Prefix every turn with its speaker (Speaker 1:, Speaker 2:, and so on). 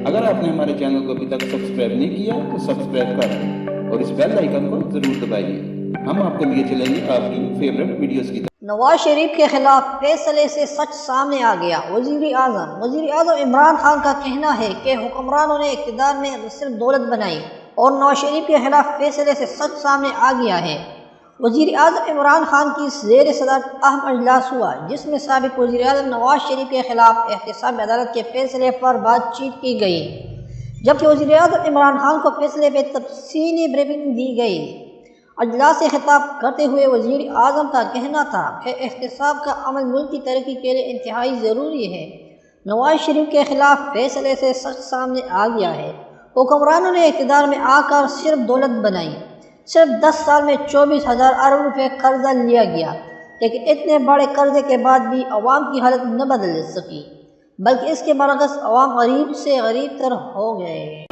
Speaker 1: اگر آپ نے ہمارے چینل کو ابھی تک سبسکرائب نہیں کیا تو سبسکرائب کر اور اس بیل آئیکن کو ضرور دبائیے. ہم آپ کے لیے چلیں گے آپ کی فیوریٹ ویڈیوز کی طرف.
Speaker 2: نواز شریف کے خلاف فیصلے سے سچ سامنے آ گیا. وزیر اعظم عمران خان کا کہنا ہے کہ حکمرانوں نے اقتدار میں صرف دولت بنائی اور نواز شریف کے خلاف فیصلے سے سچ سامنے آ گیا ہے. وزیر اعظم عمران خان کی زیر صدارت اہم اجلاس ہوا جس میں سابق وزیر اعظم نواز شریف کے خلاف احتساب عدالت کے فیصلے پر بات چیت کی گئی، جبکہ وزیر اعظم عمران خان کو فیصلے پہ تفصیلی بریفنگ دی گئی. اجلاس سے خطاب کرتے ہوئے وزیر اعظم کا کہنا تھا کہ احتساب کا عمل ملک کی ترقی کے لیے انتہائی ضروری ہے. نواز شریف کے خلاف فیصلے سے سچ سامنے آ گیا ہے. حکمرانوں نے اقتدار میں آ کر صرف دولت بنائی. صرف 10 سال میں 24,000 ارب روپے قرضہ لیا گیا، لیکن اتنے بڑے قرضے کے بعد بھی عوام کی حالت نہ بدل سکی، بلکہ اس کے برعکس عوام غریب سے غریب تر ہو گئے.